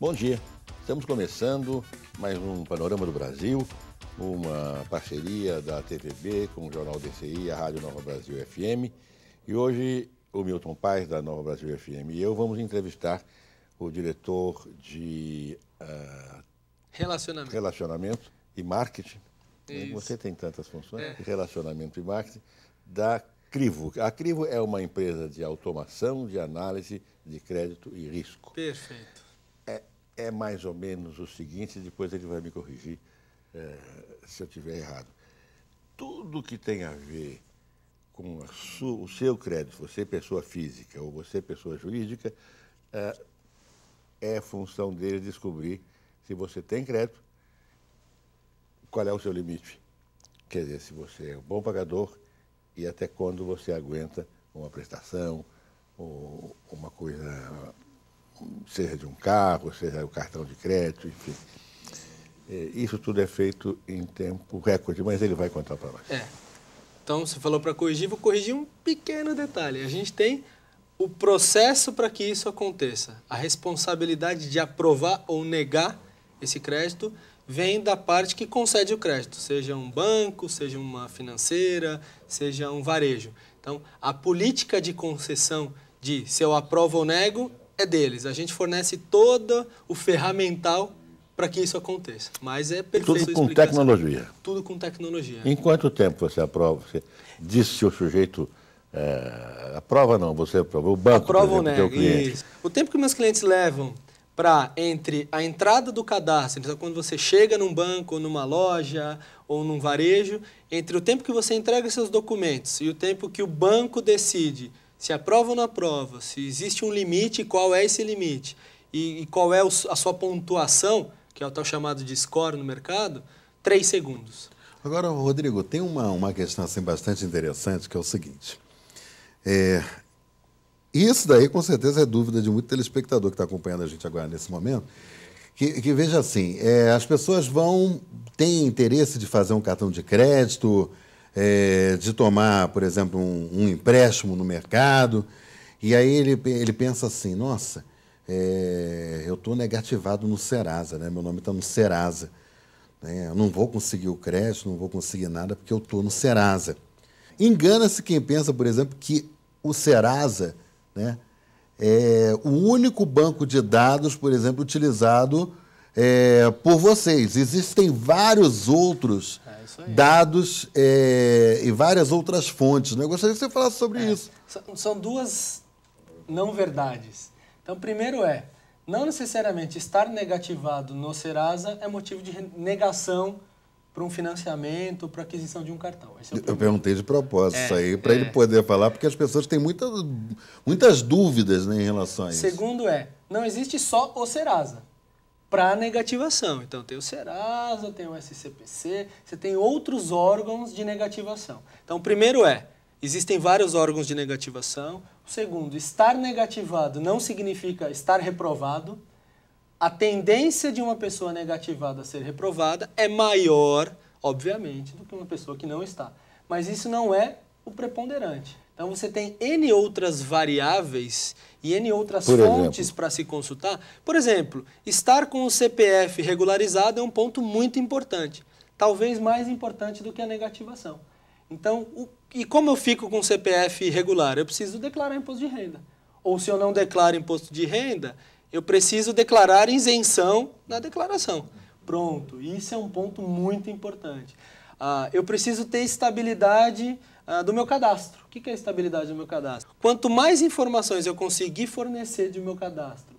Bom dia, estamos começando mais um Panorama do Brasil, uma parceria da TVB com o Jornal DCI e a Rádio Nova Brasil FM. E hoje o Milton Paes, da Nova Brasil FM, e eu vamos entrevistar o diretor de relacionamento e marketing. Isso. Você tem tantas funções, relacionamento e marketing, da Crivo. A Crivo é uma empresa de automação de análise de crédito e risco. Perfeito. É mais ou menos o seguinte, depois ele vai me corrigir se eu estiver errado. Tudo que tem a ver com o seu crédito, você pessoa física ou você pessoa jurídica, é função dele descobrir se você tem crédito, qual é o seu limite. Quer dizer, se você é um bom pagador e até quando você aguenta uma prestação ou uma coisa, seja de um carro, seja o cartão de crédito, enfim. Isso tudo é feito em tempo recorde, mas ele vai contar para nós. Então, você falou para corrigir, vou corrigir um pequeno detalhe. A gente tem o processo para que isso aconteça. A responsabilidade de aprovar ou negar esse crédito vem da parte que concede o crédito, seja um banco, seja uma financeira, seja um varejo. Então, a política de concessão de se eu aprovo ou nego é deles. A gente fornece todo o ferramental para que isso aconteça. Mas é perfeito. Tudo com tecnologia. Tudo com tecnologia. Em quanto tempo você aprova? Você diz se o sujeito aprova ou não? Você aprova? O banco, aprova ou nega, isso. O tempo que meus clientes levam para entre a entrada do cadastro, então quando você chega num banco, ou numa loja, ou num varejo, entre o tempo que você entrega seus documentos e o tempo que o banco decide se aprova ou não aprova, se existe um limite, qual é esse limite, e qual é a sua pontuação, que é o tal chamado de score no mercado, 3 segundos. Agora, Rodrigo, tem uma questão assim, bastante interessante, que é o seguinte. Isso daí, com certeza, é dúvida de muito telespectador que está acompanhando a gente agora nesse momento, que veja assim, as pessoas têm interesse de fazer um cartão de crédito, de tomar, por exemplo, um empréstimo no mercado, e aí ele pensa assim, nossa, eu estou negativado no Serasa, né? Meu nome está no Serasa. Eu não vou conseguir o crédito, não vou conseguir nada porque eu estou no Serasa. Engana-se quem pensa, por exemplo, que o Serasa, né, é o único banco de dados, por exemplo, utilizado por vocês. Existem vários outros dados e várias outras fontes. Eu gostaria que você falasse sobre isso. São duas não verdades. Então, primeiro não necessariamente estar negativado no Serasa é motivo de negação para um financiamento, para aquisição de um cartão. Eu perguntei de propósito isso aí, para ele poder falar, porque as pessoas têm muitas dúvidas, né, em relação a isso. Segundo não existe só o Serasa para negativação. Então, tem o Serasa, tem o SCPC, você tem outros órgãos de negativação. Então, o primeiro existem vários órgãos de negativação. O segundo, estar negativado não significa estar reprovado. A tendência de uma pessoa negativada a ser reprovada é maior, obviamente, do que uma pessoa que não está. Mas isso não é o preponderante. Então, você tem N outras variáveis e N outras fontes para se consultar. Por exemplo, estar com o CPF regularizado é um ponto muito importante. Talvez mais importante do que a negativação. Então, e como eu fico com o CPF irregular? Eu preciso declarar imposto de renda. Ou se eu não declaro imposto de renda, eu preciso declarar isenção na declaração. Pronto, isso é um ponto muito importante. Eu preciso ter estabilidade do meu cadastro. O que é a estabilidade do meu cadastro? Quanto mais informações eu conseguir fornecer do meu cadastro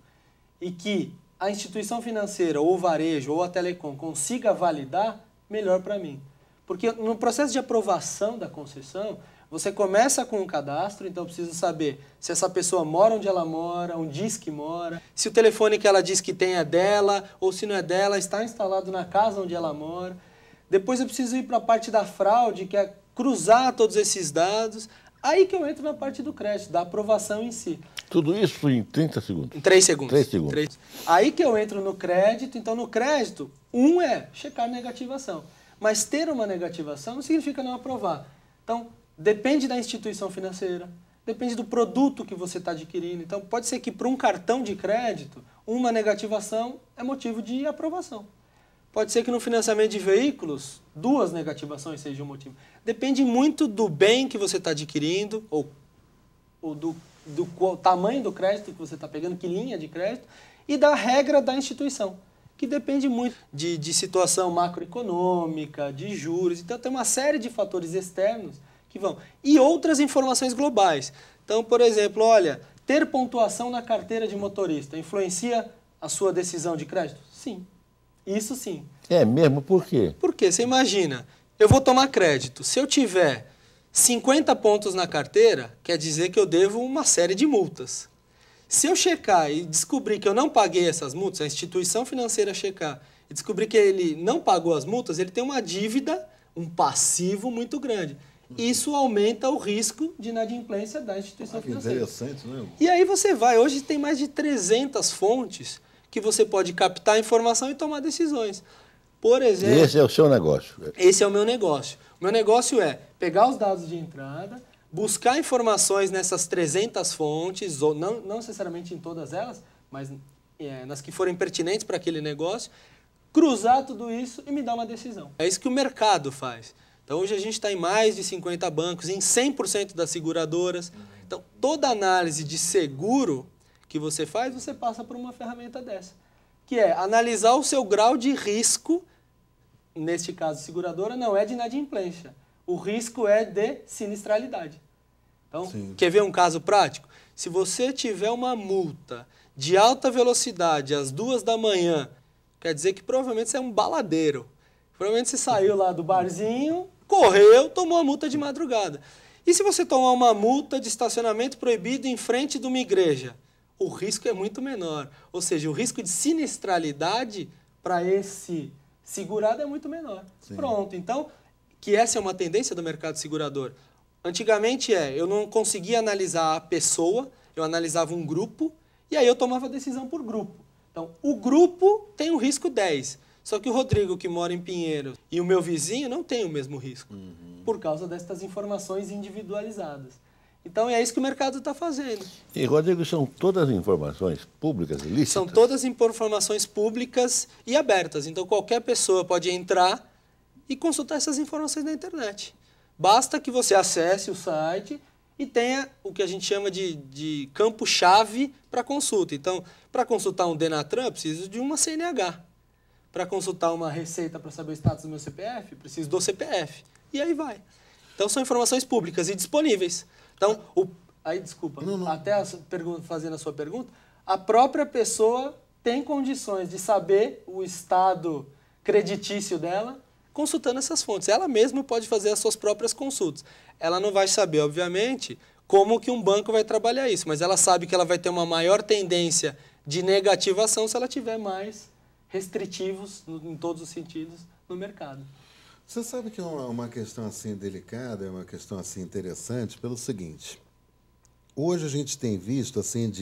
e que a instituição financeira, ou o varejo, ou a telecom consiga validar, melhor para mim. Porque no processo de aprovação da concessão, você começa com um cadastro, então eu preciso saber se essa pessoa mora onde ela mora, onde diz que mora, se o telefone que ela diz que tem é dela, ou se não é dela, está instalado na casa onde ela mora. Depois eu preciso ir para a parte da fraude, que é cruzar todos esses dados. Aí que eu entro na parte do crédito, da aprovação em si. Tudo isso em 30 segundos? Em 3 segundos. 3 segundos. Aí que eu entro no crédito. Então, no crédito, checar negativação. Mas ter uma negativação não significa não aprovar. Então, depende da instituição financeira, depende do produto que você está adquirindo. Então, pode ser que para um cartão de crédito, uma negativação é motivo de aprovação. Pode ser que no financiamento de veículos, 2 negativações sejam motivo. Depende muito do bem que você está adquirindo, ou do tamanho do crédito que você está pegando, que linha de crédito, e da regra da instituição, que depende muito de situação macroeconômica, de juros. Então, tem uma série de fatores externos que vão. E outras informações globais. Então, por exemplo, olha, ter pontuação na carteira de motorista influencia a sua decisão de crédito? Sim. Isso sim. É mesmo? Por quê? Porque você imagina, eu vou tomar crédito. Se eu tiver 50 pontos na carteira, quer dizer que eu devo uma série de multas. Se eu checar e descobrir que eu não paguei essas multas, a instituição financeira checar e descobrir que ele não pagou as multas, ele tem uma dívida, um passivo muito grande. Isso aumenta o risco de inadimplência da instituição financeira. Interessante, né? E aí você vai, hoje tem mais de 300 fontes que você pode captar informação e tomar decisões. Por exemplo... Esse é o seu negócio. Esse é o meu negócio. O meu negócio é pegar os dados de entrada, buscar informações nessas 300 fontes, ou não necessariamente em todas elas, mas nas que forem pertinentes para aquele negócio, cruzar tudo isso e me dar uma decisão. É isso que o mercado faz. Então, hoje a gente está em mais de 50 bancos, em 100% das seguradoras. Então, toda análise de seguro que você faz, você passa por uma ferramenta dessa, que é analisar o seu grau de risco, neste caso, seguradora, não é de inadimplência. O risco é de sinistralidade. Então, quer ver um caso prático? Se você tiver uma multa de alta velocidade às 2 da manhã, quer dizer que provavelmente você é um baladeiro. Provavelmente você saiu lá do barzinho, correu, tomou a multa de madrugada. E se você tomar uma multa de estacionamento proibido em frente de uma igreja? O risco é muito menor. Ou seja, o risco de sinistralidade para esse segurado é muito menor. Sim. Pronto. Então, que essa é uma tendência do mercado segurador. Antigamente eu não conseguia analisar a pessoa, eu analisava um grupo e aí eu tomava decisão por grupo. Então, o grupo tem um risco 10. Só que o Rodrigo, que mora em Pinheiros, e o meu vizinho não tem o mesmo risco, por causa destas informações individualizadas. Então, é isso que o mercado está fazendo. E, Rodrigo, são todas informações públicas e lícitas? São todas informações públicas e abertas. Então, qualquer pessoa pode entrar e consultar essas informações na internet. Basta que você acesse o site e tenha o que a gente chama de campo-chave para consulta. Então, para consultar um Denatran, eu preciso de uma CNH. Para consultar uma receita para saber o status do meu CPF, preciso do CPF. E aí vai. Então, são informações públicas e disponíveis. Então, até fazendo a sua pergunta, a própria pessoa tem condições de saber o estado creditício dela consultando essas fontes. Ela mesma pode fazer as suas próprias consultas. Ela não vai saber, obviamente, como que um banco vai trabalhar isso, mas ela sabe que ela vai ter uma maior tendência de negativação se ela tiver mais restritivos em todos os sentidos no mercado. Você sabe que é uma questão assim delicada, é uma questão assim interessante pelo seguinte. Hoje a gente tem visto assim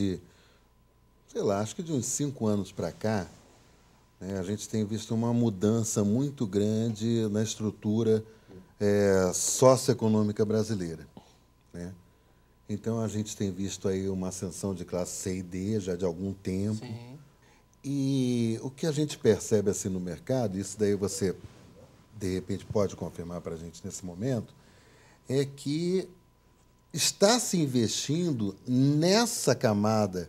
acho que de uns 5 anos para cá, né, a gente tem visto uma mudança muito grande na estrutura socioeconômica brasileira, né? Então a gente tem visto aí uma ascensão de classe C e D já de algum tempo. Sim. E o que a gente percebe assim no mercado, isso daí você de repente pode confirmar para a gente nesse momento, é que está se investindo nessa camada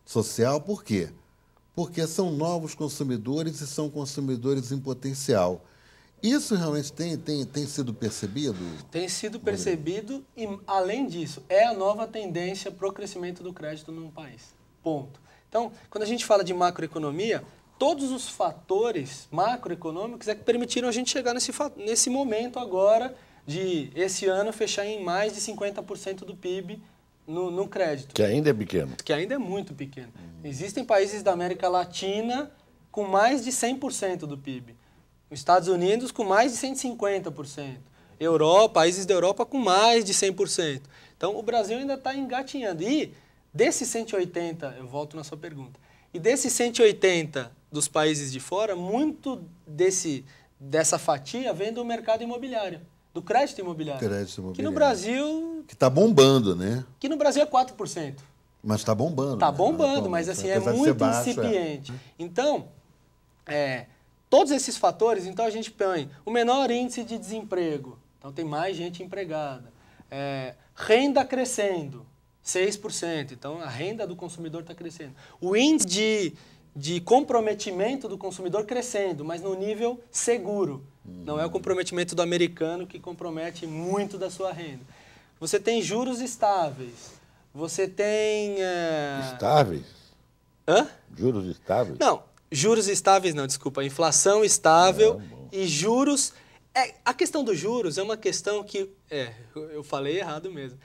social. Por quê? Porque são novos consumidores e são consumidores em potencial. Isso realmente tem sido percebido? Tem sido percebido e, além disso, é a nova tendência para o crescimento do crédito no país. Ponto. Então, quando a gente fala de macroeconomia, todos os fatores macroeconômicos é que permitiram a gente chegar nesse momento agora de, esse ano, fechar em mais de 50% do PIB no crédito. Que ainda é pequeno. Que ainda é muito pequeno. Existem países da América Latina com mais de 100% do PIB. Os Estados Unidos com mais de 150%. Países da Europa com mais de 100%. Então, o Brasil ainda está engatinhando. E desses 180, eu volto na sua pergunta, e desses 180 dos países de fora, muito dessa fatia vem do mercado imobiliário, do crédito imobiliário. Crédito imobiliário. Que no Brasil... Que está bombando, né? Que no Brasil é 4%. Mas está bombando. Está né? bombando, mas assim, é Apesar de ser muito baixo, incipiente. Então, todos esses fatores, então a gente põe o menor índice de desemprego, então tem mais gente empregada. Renda crescendo, 6%, então a renda do consumidor está crescendo. O índice de comprometimento do consumidor crescendo, mas no nível seguro. Não é o comprometimento do americano que compromete muito da sua renda. Você tem juros estáveis. Você tem... Estáveis? Hã? Juros estáveis? Não, juros estáveis não, desculpa. Inflação estável e juros... a questão dos juros é uma questão que... eu falei errado mesmo.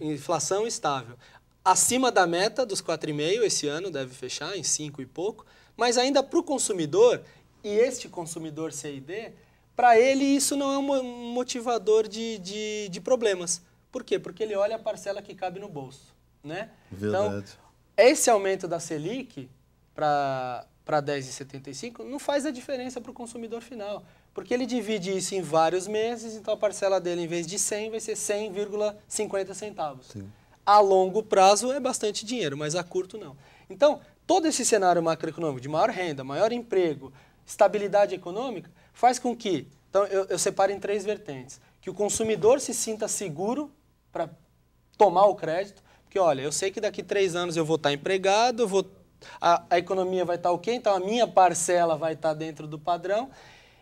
Inflação estável. Acima da meta dos 4,5, esse ano deve fechar em 5 e pouco, mas ainda para o consumidor, e este consumidor C&D, para ele isso não é um motivador de problemas. Por quê? Porque ele olha a parcela que cabe no bolso. Né? Verdade. Então, esse aumento da Selic para 10,75 não faz a diferença para o consumidor final, porque ele divide isso em vários meses, então a parcela dele, em vez de 100, vai ser 100,50 centavos. Sim. A longo prazo é bastante dinheiro, mas a curto não. Então, todo esse cenário macroeconômico de maior renda, maior emprego, estabilidade econômica, faz com que, então eu separo em 3 vertentes, que o consumidor se sinta seguro para tomar o crédito, porque olha, eu sei que daqui 3 anos eu vou estar empregado, a economia vai estar ok, então a minha parcela vai estar dentro do padrão.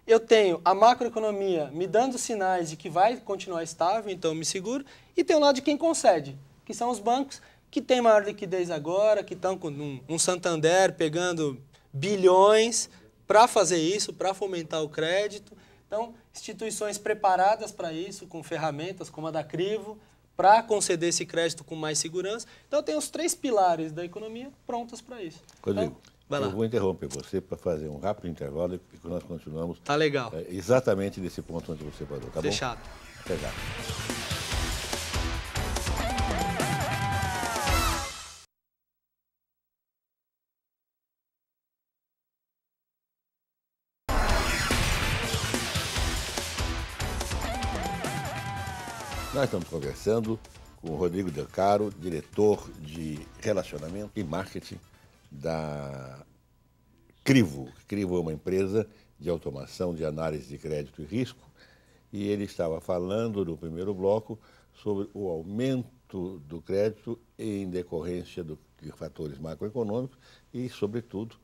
Eu tenho a macroeconomia me dando sinais de que vai continuar estável, então eu me seguro, e tem o lado de quem concede, que são os bancos que têm maior liquidez agora, que estão com um Santander pegando bilhões para fazer isso, para fomentar o crédito. Então, instituições preparadas para isso, com ferramentas como a da Crivo, para conceder esse crédito com mais segurança. Então, tem os 3 pilares da economia prontos para isso. Rodrigo, então, eu vou interromper você para fazer um rápido intervalo e nós continuamos tá legal. Exatamente nesse ponto onde você parou, tá Fechado. bom? Até já. Nós estamos conversando com o Rodrigo Del Caro, diretor de Relacionamento e Marketing da Crivo. Crivo é uma empresa de automação de análise de crédito e risco, e ele estava falando no primeiro bloco sobre o aumento do crédito em decorrência de fatores macroeconômicos e, sobretudo,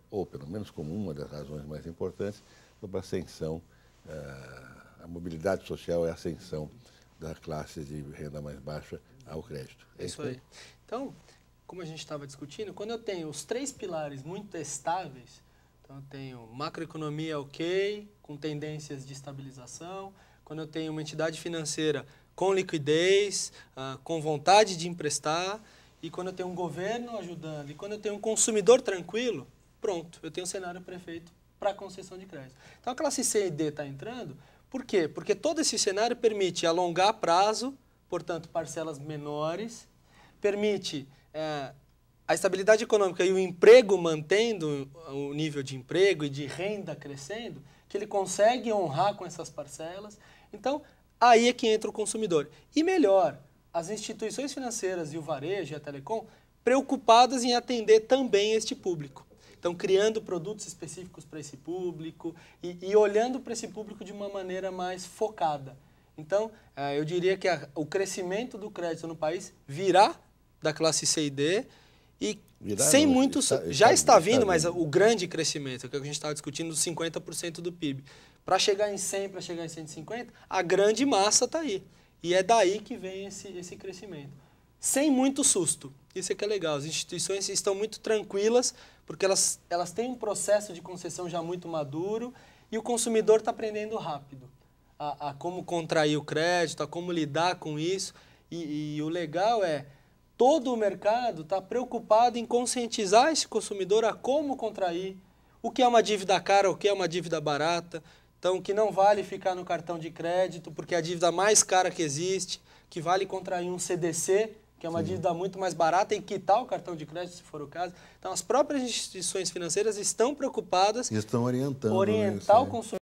ou pelo menos como uma das razões mais importantes, sobre a ascensão, a mobilidade social e a ascensão das classes de renda mais baixa ao crédito. É isso aí. Então, como a gente estava discutindo, quando eu tenho os 3 pilares muito estáveis, então eu tenho macroeconomia ok, com tendências de estabilização, quando eu tenho uma entidade financeira com liquidez, com vontade de emprestar, e quando eu tenho um governo ajudando, e quando eu tenho um consumidor tranquilo, pronto, eu tenho um cenário perfeito para a concessão de crédito. Então a classe C e D está entrando, por quê? Porque todo esse cenário permite alongar prazo, portanto parcelas menores, permite a estabilidade econômica e o emprego mantendo o nível de emprego e de renda crescendo, que ele consegue honrar com essas parcelas. Então, aí é que entra o consumidor. E melhor, as instituições financeiras e o varejo e a telecom preocupadas em atender também este público. Então, criando produtos específicos para esse público e olhando para esse público de uma maneira mais focada. Então, eu diria que o crescimento do crédito no país virá da classe C e D e sem muitos... Já está vindo, mas o grande crescimento, que a gente estava discutindo, dos 50% do PIB. Para chegar em 100, para chegar em 150, a grande massa está aí. E é daí que vem esse crescimento. Sem muito susto. Isso é que é legal. As instituições estão muito tranquilas, porque elas têm um processo de concessão já muito maduro e o consumidor está aprendendo rápido a como contrair o crédito, a como lidar com isso. E o legal é, todo o mercado está preocupado em conscientizar esse consumidor a como contrair, o que é uma dívida cara, o que é uma dívida barata. Então, que não vale ficar no cartão de crédito, porque é a dívida mais cara que existe, que vale contrair um CDC, que é uma dívida muito mais barata, e quitar o cartão de crédito, se for o caso. Então, as próprias instituições financeiras estão preocupadas em orientar o consumidor